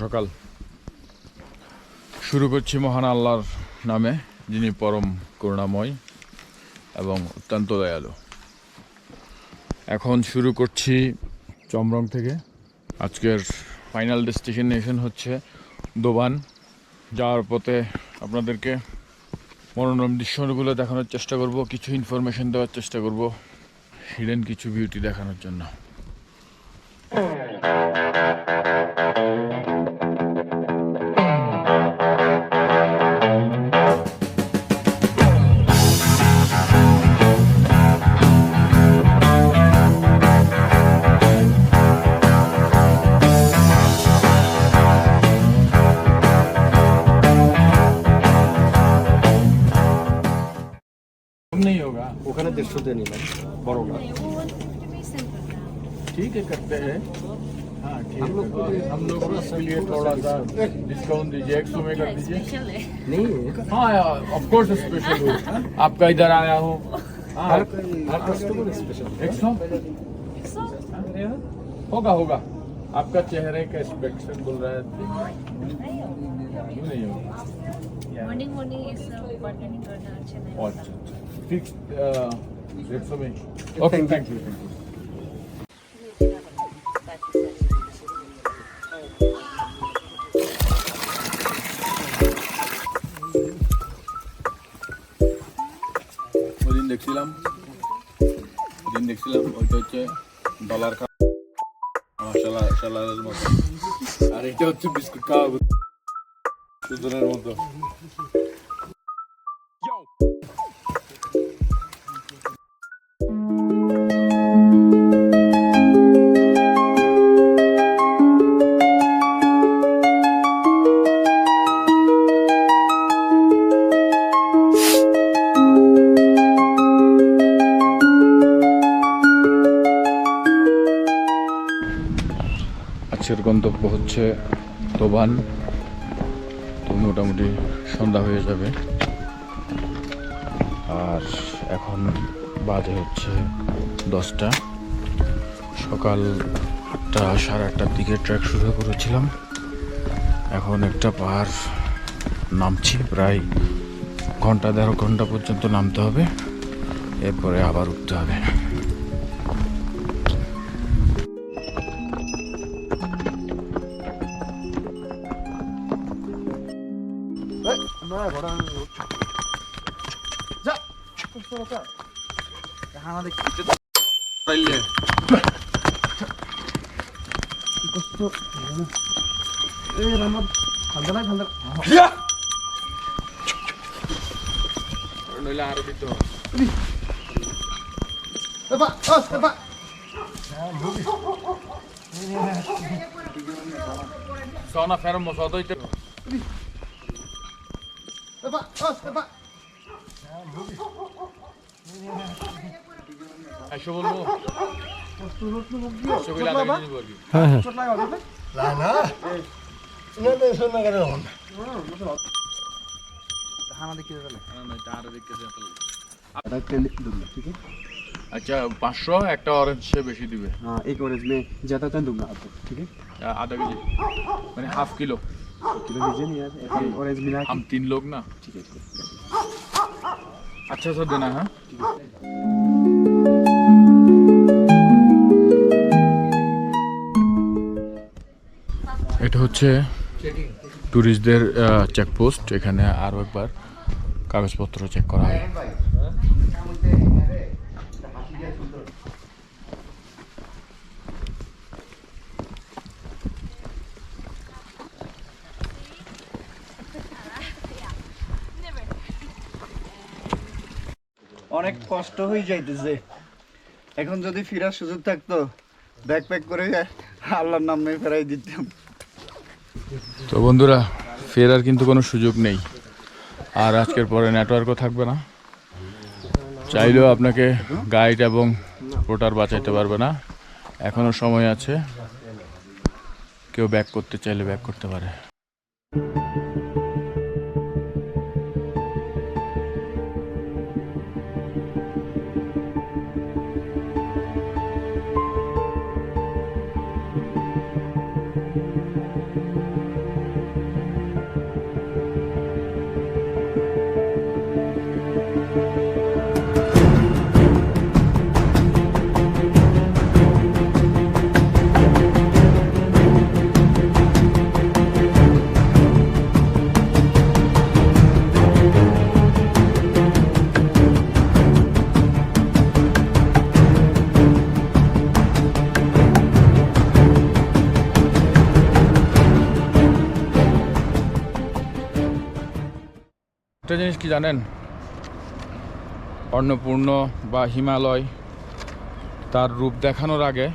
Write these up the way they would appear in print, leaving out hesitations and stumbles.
সকাল। শুরু করছি মহান আল্লাহর নামে, যিনি পরম করুণাময় এবং অত্যন্ত দয়ালু। এখন শুরু করছি চমরং থেকে। আজকের ফাইনাল ডেস্টিনেশন হচ্ছে দোবান। যাওয়ার পথে আপনাদেরকে মনোরম দৃশ্যগুলো দেখানোর চেষ্টা করব, কিছু ইনফরমেশন দেওয়ার চেষ্টা করব, হিডেন কিছু বিউটি দেখানোর জন্য। नहीं होगा ওখানে 150 দিয়ে নিলাম বড়টা। ठीक है, करते हैं। हाँ ठीक है, हम लोग उसके लिए थोड़ा सा डिस्काउंट दीजिए, 100 में कर दीजिए। नहीं हाँ ऑफ कोर्स स्पेशल हो। आपका इधर आया हूँ। हर कस्टमर स्पेशल 100 होगा होगा। आपका चेहरे का एक्सप्रेशन बोल रहा है, क्यों नहीं होगा? मॉर्निंग इज बटनिंग करना अच्छा नहीं। अच्छा ठीक, 100 में। Okay, thank you. ওদিন দেখছিলাম ওইটা হচ্ছে ডলার আমার শালারের মতো, আর এটা হচ্ছে বিস্কুট খাওয়া সুদনের মতো। আজকের গন্তব্য হচ্ছে দোবান। তো মোটামুটি সন্ধ্যা হয়ে যাবে, আর এখন বাজে হচ্ছে 10টা। সকাল 8টা 8:30টার দিকে ট্রেক শুরু করেছিলাম। এখন একটা পাহাড় নামছি, প্রায় ঘন্টা 1.5 ঘন্টা পর্যন্ত নামতে হবে, এরপরে আবার উঠতে হবে। আরো দিতে হবে। সোনা ফেরম মশা দইতে আইসো বলবো अच्छा 500 একটা অরেঞ্জ সে বেশি দিবে। हाँ एक ऑरेंज में ज़्यादा तो दूंगा आपको, ठीक है? आधा केजी মানে हाफ किलो किलो दीजिए नहीं यार, एक ऑरेंज मिला के। हम 3 लोग ना। ठीक है ठीक है। अच्छा सा देना है। এটা হচ্ছে ট্যুরিস্টদের চেকপোস্ট। এখানে আরও একবার কাগজপত্র চেক করা হয়। অনেক কষ্ট হয়ে যাইতেছে। এখন যদি ফেরার সুযোগ থাকতো ব্যাকপ্যাক করে আল্লাহর নামে ফেরাই দিতাম। তো বন্ধুরা, ফেরার কিন্তু কোনো সুযোগ নেই, আর আজকের পরে নেটওয়ার্কও থাকবে না। চাইলেও আপনাকে গাইড এবং পোর্টার বাঁচাইতে পারবে না। এখনও সময় আছে, কেউ ব্যাক করতে চাইলে ব্যাক করতে পারে। একটা জিনিস কি জানেন, অন্নপূর্ণ বা হিমালয় তার রূপ দেখানোর আগে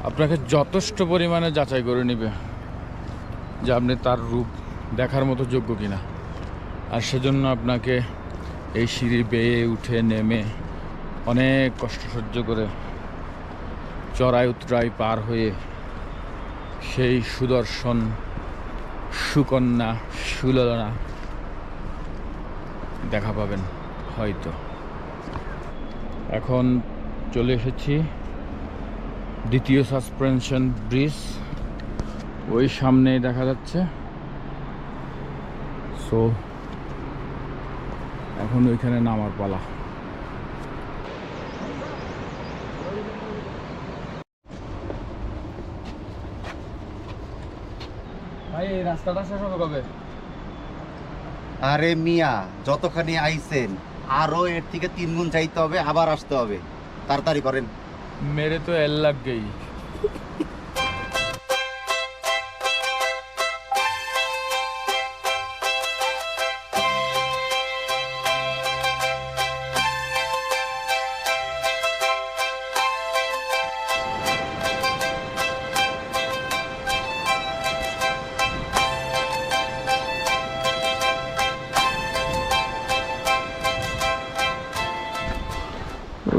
আপনাকে যথেষ্ট পরিমাণে যাচাই করে নেবে যে আপনি তার রূপ দেখার মতো যোগ্য কিনা। আর সেজন্য আপনাকে এই সিঁড়ি বেয়ে উঠে নেমে অনেক কষ্ট সহ্য করে চড়াই উতরাই পার হয়ে সেই সুদর্শন, সুকন্যা, সুললনা দেখা পাবেন হয়তো। এখন চলে এসেছি দ্বিতীয় সাসপেনশন ব্রিজ, ওই সামনেই দেখা যাচ্ছে। সো এখন ওইখানে নামার পালা। ভাই এই রাস্তাটা শেষ হবে কবে? আরে মিয়া, যতখানি আইছেন আরো এর থেকে 3 গুণ চাইতে হবে, আবার আসতে হবে। তাড়াতাড়ি করেন। मेरे तो एल लग गई।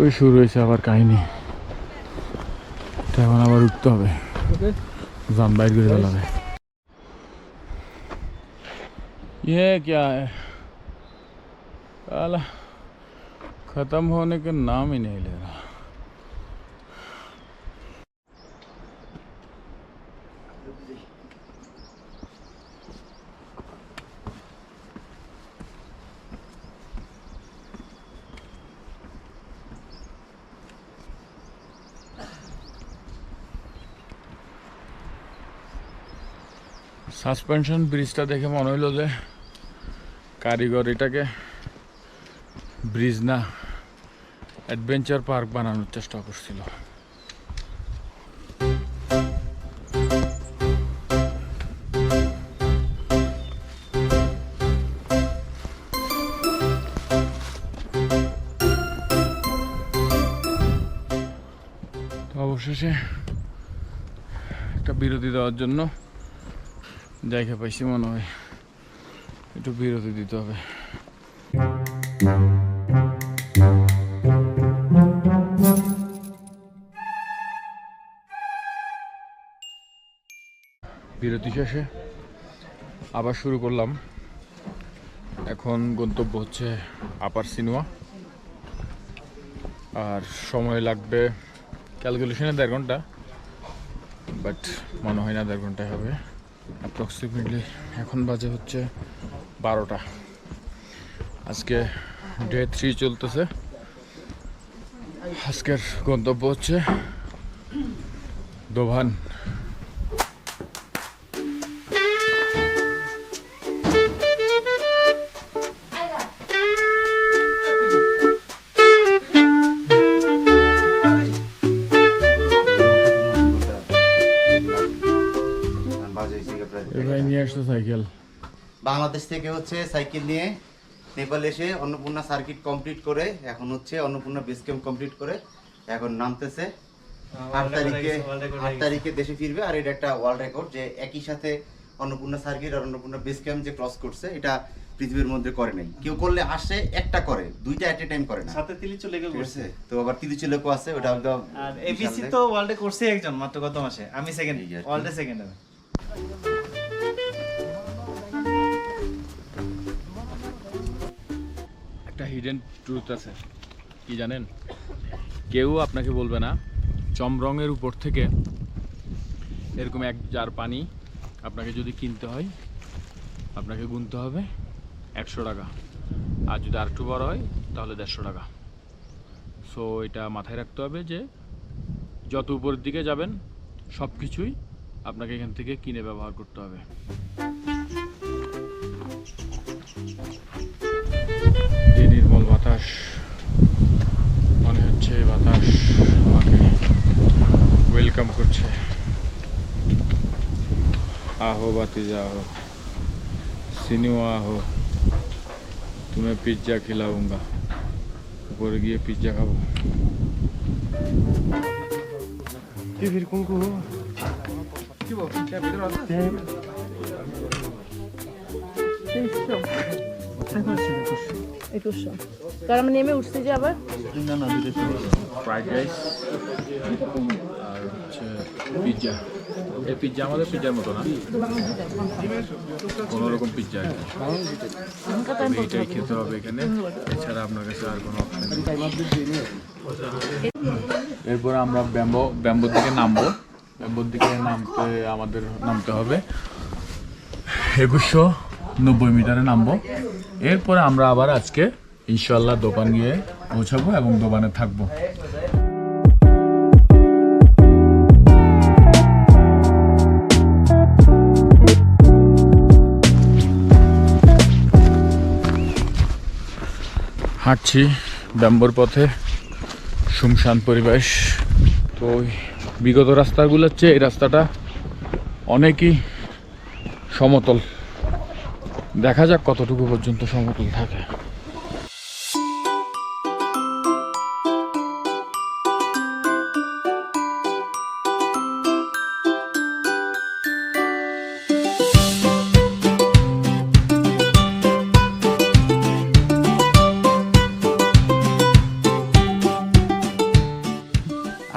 ওই শুরু হয়েছে আবার কাহিনী। এখন আবার উঠতে হবে, जान বাইর করে ফেলাবে। ये क्या है, साला खत्म होने के नाम ही नहीं ले रहा। সাসপেনশন ব্রিজটা দেখে মনে হইল যে কারিগর এটাকে ব্রিজ না অ্যাডভেঞ্চার পার্ক বানানোর চেষ্টা করছিল। তো অবশেষে একটা বিরতি দেওয়ার জন্য জায়গা পাইছি, মনে হয় একটু বিরতি দিতে হবে। বিরতি শেষে আবার শুরু করলাম। এখন গন্তব্য হচ্ছে আপার সিনেমা, আর সময় লাগবে ক্যালকুলেশনে 1.5 ঘন্টা, বাট মনে হয় না 1.5 ঘন্টায় হবে অ্যাপ্রক্সিমেটলি। এখন বাজে হচ্ছে 12টা। আজকে ডে 3 চলতেছে। আজকের গন্তব্য হচ্ছে দোভান। এবার নিয়ে আসতো সাইকেল। বাংলাদেশ থেকে হচ্ছে সাইকেল নিয়ে নেপাল এসে অন্নপূর্ণা সার্কিট কমপ্লিট করে এখন হচ্ছে অন্নপূর্ণা বেস ক্যাম্প কমপ্লিট করে এখন নামতেছে। 8 তারিখে দেশে ফিরবে। আর এটা একটা ওয়ার্ল্ড রেকর্ড যে একই সাথে অন্নপূর্ণা সার্কিট আর অন্নপূর্ণা বেস ক্যাম্প যে ক্রস করছে, এটা পৃথিবীর মধ্যে করে নাই। কেউ করলে আসে একটা করে, দুইটা এট এ টাইম করে না। সাথে তিলিচুলেকে করছে। তো আবার তিরুচিলেকো আছে, ওটা একদম। আর এবিসি তো ওয়ার্ল্ডে করছে একজন মাত্র গত মাসে, আমি সেকেন্ড, ওয়ার্ল্ডে সেকেন্ড হবে। একটা হিডেন ট্রুথ আছে, কি জানেন? কেউ আপনাকে বলবে না চমরংয়ের উপর থেকে এরকম 1 জার পানি আপনাকে যদি কিনতে হয় আপনাকে গুনতে হবে 100 টাকা, আর যদি আর একটু বড় হয় তাহলে 150 টাকা। সো এটা মাথায় রাখতে হবে যে যত উপরের দিকে যাবেন সব কিছুই আপনাকে এখান থেকে কিনে ব্যবহার করতে হবে। যে নির্মল বাতাস, মনে হচ্ছে বাতাস আমাকে ওয়েলকাম করছে। আহো বাতি যাও, সিনেমা আহো। तुम्हें पिज्जा खिलाऊंगा। ऊपर गए पिज्जा खाबो। কারণ আমি নেমে উঠছি যে আবার ফ্রাইড রাইস আর হচ্ছে পিজ্জা। এই পিজ্জা আমাদের পিজ্জার মতো না, কোনো রকম পিজ্জা আর কি। এইটাই খেতে হবে এখানে, এছাড়া আপনার কাছে আর কোনো অপশন নেই। এরপর আমরা ব্যাম্বোর দিকে নামবো। ব্যাম্বোর দিকে আমাদের নামতে হবে 2190 মিটারে নামবো। এরপরে আমরা আবার আজকে ইনশাল্লাহ দোকান গিয়ে পৌঁছাবো এবং দোকানে থাকবো। হাঁটছি ব্যাম্বোর পথে, শুনশান পরিবেশ। তো বিগত রাস্তাগুলোর চেয়ে এই রাস্তাটা অনেকই সমতল। দেখা যাক কতটুকু পর্যন্ত সমতল থাকে।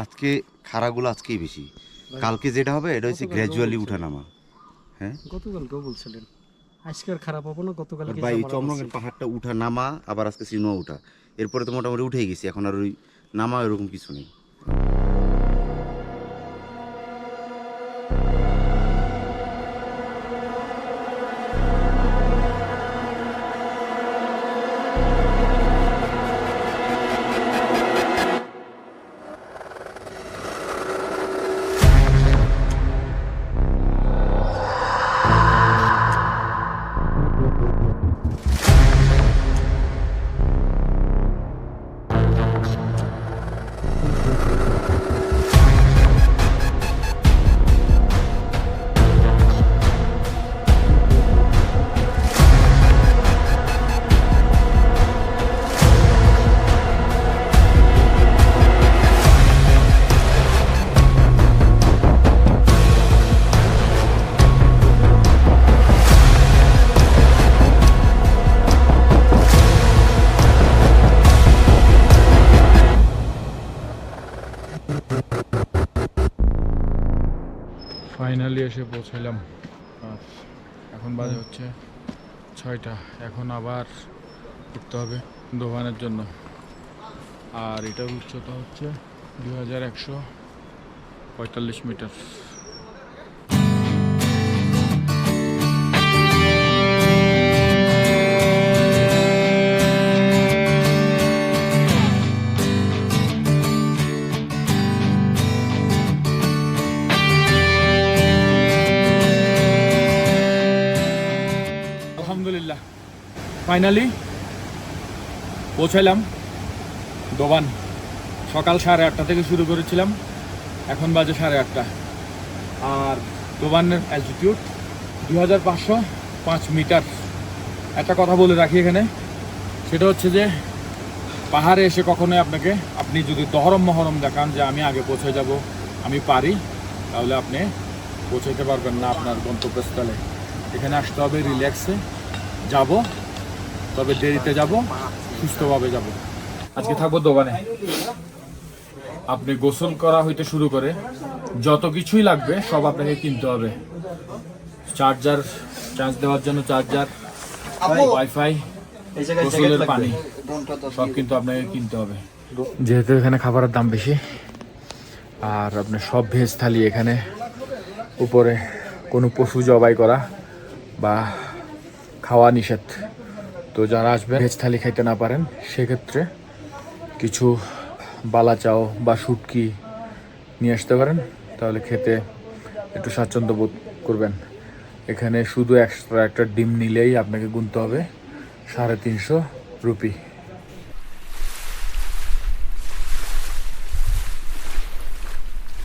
আজকে খাড়াগুলো আজকেই বেশি, কালকে যেটা হবে এটা হচ্ছে গ্র্যাজুয়ালি উঠানামা। হ্যাঁ, গতকালকেও বলছিলেন আজকের খারাপ হবে না, গতকাল ভাই চমরঙ্গের পাহাড়টা উঠা নামা, আবার আজকে সিনোয়া উঠা, এরপরে তো মোটামুটি উঠেই গেছি, এখন আর ওই নামা এরকম কিছু নেই। ফাইনালি এসে পৌঁছালাম। আর এখন বাজে হচ্ছে 6টা। এখন আবার উঠতে হবে দোকানের জন্য। আর এটার উচ্চতা হচ্ছে 2145 মিটার। আলহামদুলিল্লাহ ফাইনালি পৌঁছালাম দোকান। সকাল 8:30 থেকে শুরু করেছিলাম, এখন বাজে 8:30। আর দোকানের অ্যালটিটিউড 2505 মিটার। একটা কথা বলে রাখি এখানে, সেটা হচ্ছে যে পাহাড়ে এসে কখনোই আপনি যদি দহরম মহরম দেখান যে আমি আগে পৌঁছে যাব, আমি পারি, তাহলে আপনি পৌঁছাইতে পারবেন না আপনার গন্তব্যস্থলে। এখানে আসতে হবে রিল্যাক্সে যাব, তবে দেরিতে যাব, সুস্থভাবে যাব। আজকে থাকবো দোকানে। আপনি গোসল করা হইতে শুরু করে যত কিছুই লাগবে সব আপনাকে কিনতে হবে। চার্জ দেওয়ার জন্য চার্জার, ওয়াইফাই, গোসলের পানি, সব কিন্তু আপনাকে কিনতে হবে। যেহেতু এখানে খাবারের দাম বেশি, আর আপনার সব ভেজ থালি এখানে, উপরে কোনো পশু জবাই করা বা খাওয়া নিষেধ। তো যারা আসবেন ভেজ থালি খাইতে না পারেন, সেক্ষেত্রে কিছু বালা চাও বা শুটকি নিয়ে আসতে পারেন, তাহলে খেতে একটু স্বাচ্ছন্দ্য বোধ করবেন। এখানে শুধু এক্সট্রা একটা ডিম নিলেই আপনাকে গুনতে হবে 350 রুপি।